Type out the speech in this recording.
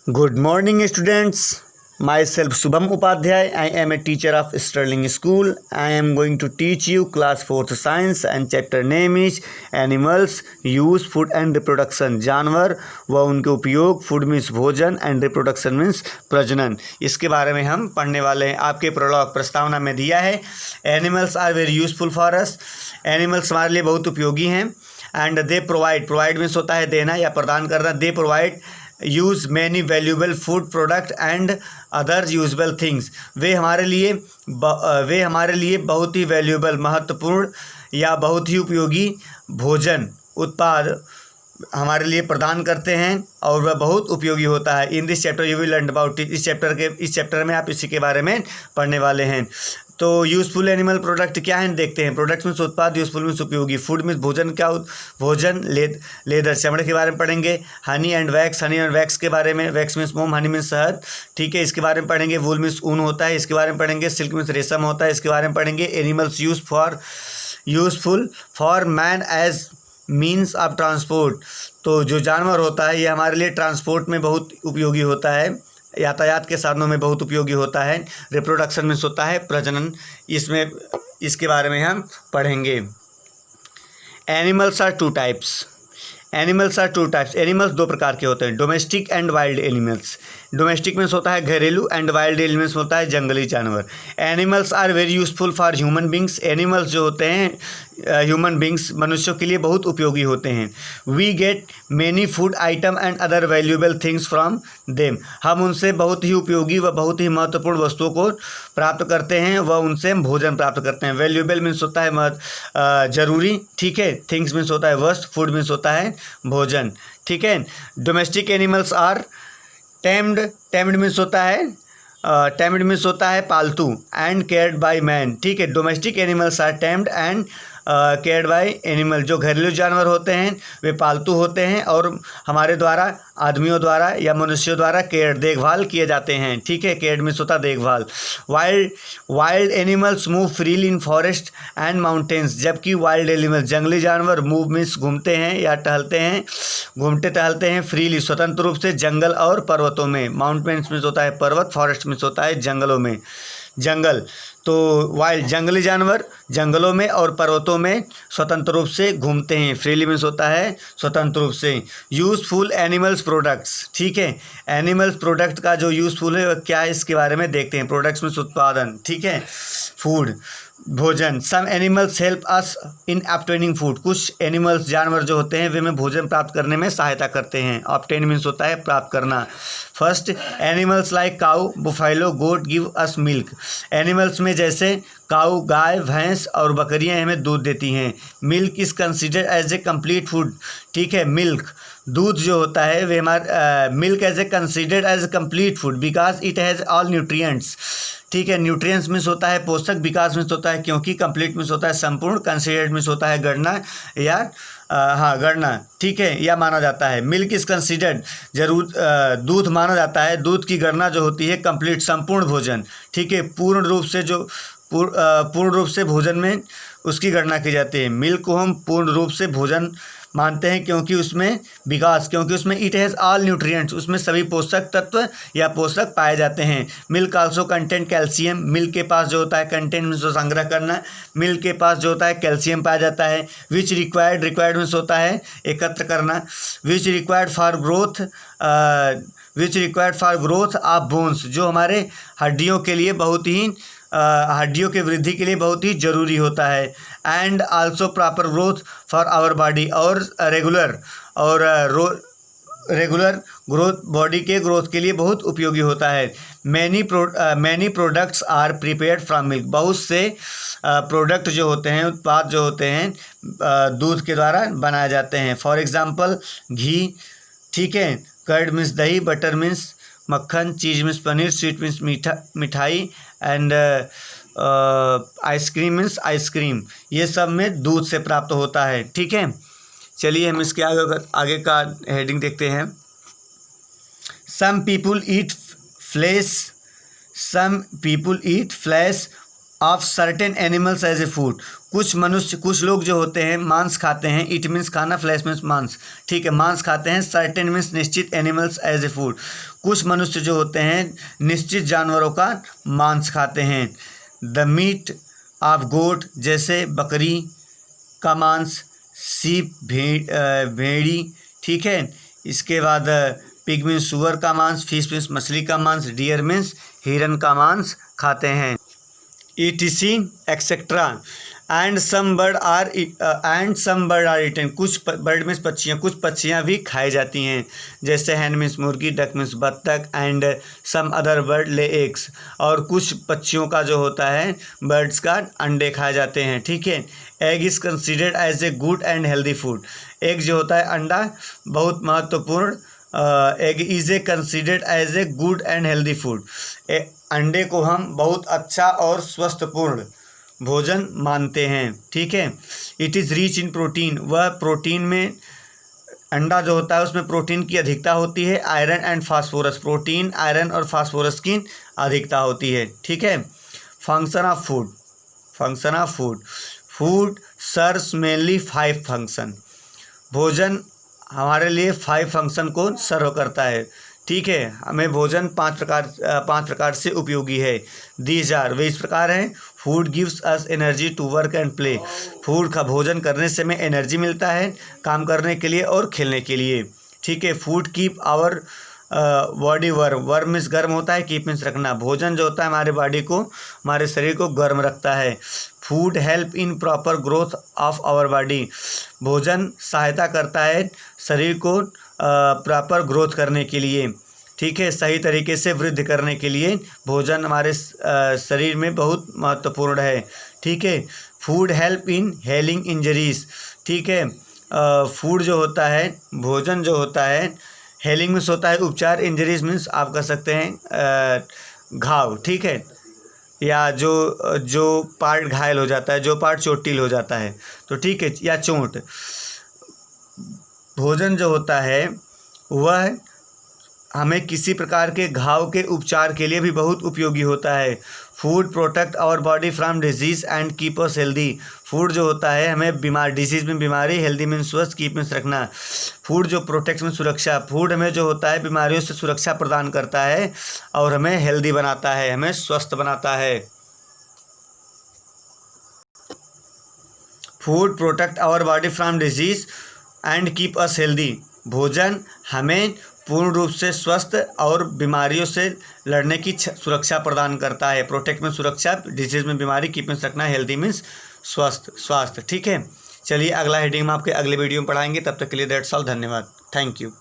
Good morning, students. Myself Subham Upadhyay. I am a teacher of Sterling School. I am going to teach you class 4th science and chapter name is Animals, Use, Food and Reproduction. जानवर व उनके उपयोग. Food means भोजन and reproduction means प्रजनन. इसके बारे में हम पढ़ने वाले हैं. आपके प्रोलॉग प्रस्तावना में दिया है. Animals are very useful for us. Animals हमारे लिए बहुत उपयोगी हैं. एंड दे प्रोवाइड मीन्स होता है देना या प्रदान करना. They provide us many valuable food product and other usable things. वे हमारे लिए बहुत ही वैल्यूबल महत्वपूर्ण या बहुत ही उपयोगी भोजन उत्पाद हमारे लिए प्रदान करते हैं और वह बहुत उपयोगी होता है. In this chapter you will learn about it. इस चैप्टर में आप इसी के बारे में पढ़ने वाले हैं. तो यूज़फुल एनिमल प्रोडक्ट क्या है देखते हैं. प्रोडक्ट मीन्स उत्पाद, यूज़फुल मीन्स उपयोगी, फूड मीन्स भोजन. क्या भोजन? लेदर चमड़े के बारे में पढ़ेंगे. हनी एंड वैक्स के बारे में. वैक्स मीन्स मोम, हनी मीन्स शहद. ठीक है, इसके बारे में पढ़ेंगे. वूल मीन्स ऊन होता है, इसके बारे में पढ़ेंगे. सिल्क मीन्स रेशम होता है, इसके बारे में पढ़ेंगे. Animals useful for man as means of transport. तो जो जानवर होता है ये हमारे लिए ट्रांसपोर्ट में बहुत उपयोगी होता है, यातायात के साधनों में बहुत उपयोगी होता है. रिप्रोडक्शन में होता है प्रजनन. इसके बारे में हम पढ़ेंगे. Animals are two types. Animals दो प्रकार के होते हैं, domestic and wild animals. Domestic means होता है घरेलू एंड वाइल्ड एनिमल्स होता है जंगली जानवर. Animals are very useful for human beings. Animals जो होते हैं ह्यूमन बींग्स मनुष्यों के लिए बहुत उपयोगी होते हैं. We get many food item and other valuable things from them. हम उनसे बहुत ही उपयोगी व बहुत ही महत्वपूर्ण वस्तुओं को प्राप्त करते हैं व उनसे हम भोजन प्राप्त करते हैं. वैल्यूबल मीन्स होता है जरूरी. ठीक है, थिंग्स मीन्स होता है वस्तु. फूड मीन्स होता है भोजन. ठीक है. Domestic animals are tamed means होता है पालतू एंड केयर्ड बाय मैन. ठीक है, domestic animals are tamed and cared by animal. जो घरेलू जानवर होते हैं वे पालतू होते हैं और हमारे द्वारा, आदमियों द्वारा या मनुष्यों द्वारा देखभाल किए जाते हैं. ठीक है, केयर्ड मीन्स होता है देखभाल. Wild animals move freely in forest and mountains. जबकि वाइल्ड एनिमल जंगली जानवर मूव मीन्स घूमते हैं या टहलते हैं फ्रीली स्वतंत्र रूप से जंगल और पर्वतों में. माउंटेन्स मीन्स होता है पर्वत, फॉरेस्ट मीन्स होता है जंगलों में, जंगल. तो वाइल्ड जंगली जानवर जंगलों में और पर्वतों में स्वतंत्र रूप से घूमते हैं. फ्रीली मीन्स होता है स्वतंत्र रूप से. Useful animals products. ठीक है, एनिमल्स प्रोडक्ट का जो यूज़फुल है वह क्या है इसके बारे में देखते हैं. प्रोडक्ट्स मीन्स उत्पादन. ठीक है, फूड भोजन. सम एनिमल्स हेल्प अस इन ऑब्टेनिंग फूड. कुछ एनिमल्स जानवर जो होते हैं वे हमें भोजन प्राप्त करने में सहायता करते हैं. ऑब्टेन मीन्स होता है प्राप्त करना. फर्स्ट, एनिमल्स लाइक काऊ, बुफैलो, गोट गिव अस मिल्क. एनिमल्स में जैसे काऊ गाय, भैंस और बकरियां हमें दूध देती हैं. Milk is considered as a complete food. ठीक है, मिल्क दूध जो होता है वे milk as a considered as a complete food because it has all nutrients. ठीक है, न्यूट्रिएंट्स मीन्स होता है पोषक, विकास मीन्स होता है क्योंकि, कंप्लीट मीन्स होता है संपूर्ण, कंसिडर्ड मीन्स होता है गणना या गणना. ठीक है, या माना जाता है. मिल्क इज़ कंसिडर्ड दूध माना जाता है. दूध की गणना जो होती है कंप्लीट संपूर्ण भोजन. ठीक है, पूर्ण रूप से भोजन में उसकी गणना की जाती है. मिल्क को हम पूर्ण रूप से भोजन मानते हैं क्योंकि उसमें इट हैज़ ऑल न्यूट्रिएंट्स, उसमें सभी पोषक तत्व या पोषक पाए जाते हैं. Milk also content calcium. Milk के पास जो होता है कंटेंट मीन्स संग्रह करना. मिल्क के पास जो होता है कैल्शियम पाया जाता है. विच रिक्वायर्ड मीन्स होता है एकत्र करना. Which required for growth of bones. जो हमारे हड्डियों के वृद्धि के लिए बहुत ही ज़रूरी होता है. And also proper growth for our body. और रेगुलर ग्रोथ बॉडी के ग्रोथ के लिए बहुत उपयोगी होता है. Many products are prepared from milk. बहुत से प्रोडक्ट जो होते हैं, उत्पाद जो होते हैं दूध के द्वारा बनाए जाते हैं. फॉर एग्जांपल घी. ठीक है, कर्ड मीन्स दही, बटर मीन्स मक्खन, चीज़ मीन्स पनीर, स्वीट मीन्स मिठाई एंड आइसक्रीम मीन्स आइसक्रीम. ये सब में दूध से प्राप्त होता है. ठीक है, चलिए हम इसके आगे का हेडिंग देखते हैं. Some people eat flesh of certain animals as a food. कुछ लोग जो होते हैं मांस खाते हैं। इट मीन्स खाना, फ्लैश मीन्स मांस, ठीक है, मांस खाते हैं। सर्टेन मीन्स निश्चित, एनिमल्स एज ए फूड, कुछ मनुष्य जो होते हैं निश्चित जानवरों का मांस खाते हैं। द मीट ऑफ गोट, जैसे बकरी का मांस, सीप भेड़ी, ठीक है। इसके बाद पिग मीन्स सुअर का मांस, फिश मीन्स मछली का मांस, डियर मीन्स हिरन का मांस खाते हैं। etc etcetera. And some bird are eaten, कुछ बर्ड मीन्स पक्षियाँ, कुछ पक्षियाँ भी खाई जाती हैं, जैसे हैन मीन्स मुर्गी, डक मीन्स बत्तख, and some other bird lay eggs, और कुछ पक्षियों का जो होता है बर्ड्स का अंडे खाए जाते हैं, ठीक है। Egg is considered as a good and healthy food, egg जो होता है अंडा बहुत महत्वपूर्ण, egg is a considered as a good and healthy food, अंडे को हम बहुत अच्छा और स्वस्थपूर्ण भोजन मानते हैं, ठीक है। It is rich in protein, वह प्रोटीन में, अंडा जो होता है उसमें प्रोटीन की अधिकता होती है। Iron and phosphorus, protein, iron और फास्फोरस की अधिकता होती है, ठीक है। Function of food, function of food, food serves mainly 5 function, भोजन हमारे लिए 5 फंक्शन को सर्व करता है, ठीक है। हमें भोजन 5 प्रकार से उपयोगी है। दीज आर, वे इस प्रकार हैं। Food gives us energy to work and play, food का भोजन करने से हमें एनर्जी मिलता है काम करने के लिए और खेलने के लिए, ठीक है। Food keep our body warm, warm means गर्म होता है, कीप मीन्स रखना, भोजन जो होता है हमारे बॉडी को, हमारे शरीर को गर्म रखता है। Food help in proper growth of our body, भोजन सहायता करता है शरीर को प्रॉपर ग्रोथ करने के लिए, ठीक है, सही तरीके से वृद्धि करने के लिए भोजन हमारे शरीर में बहुत महत्वपूर्ण है, ठीक है। फूड हेल्प इन हेलिंग इंजरीज, ठीक है। फूड जो होता है, भोजन जो होता है, हेलिंग मीन्स होता है उपचार, इंजरीज मीन्स आप कह सकते हैं घाव, ठीक है, या जो पार्ट घायल हो जाता है, जो पार्ट चोटिल हो जाता है, तो ठीक है, या चोट। भोजन जो होता है वह हमें किसी प्रकार के घाव के उपचार के लिए भी बहुत उपयोगी होता है। Food protect our body from disease and keep us healthy, food जो होता है हमें डिजीज़ में बीमारी, हेल्दी मीन्स स्वस्थ, कीप मीन्स रखना। फूड जो प्रोटेक्ट में सुरक्षा, फूड हमें जो होता है बीमारियों से सुरक्षा प्रदान करता है और हमें हेल्दी बनाता है, हमें स्वस्थ बनाता है। Food protect our body from disease and keep us healthy, भोजन हमें पूर्ण रूप से स्वस्थ और बीमारियों से लड़ने की सुरक्षा प्रदान करता है। प्रोटेक्ट में सुरक्षा, डिजीज में बीमारी, कीप मीन्स रखना, हेल्दी मीन्स स्वास्थ्य, ठीक है। चलिए अगला हेडिंग में आपके अगले वीडियो में पढ़ाएंगे, तब तक के लिए दैट्स ऑल, धन्यवाद, थैंक यू।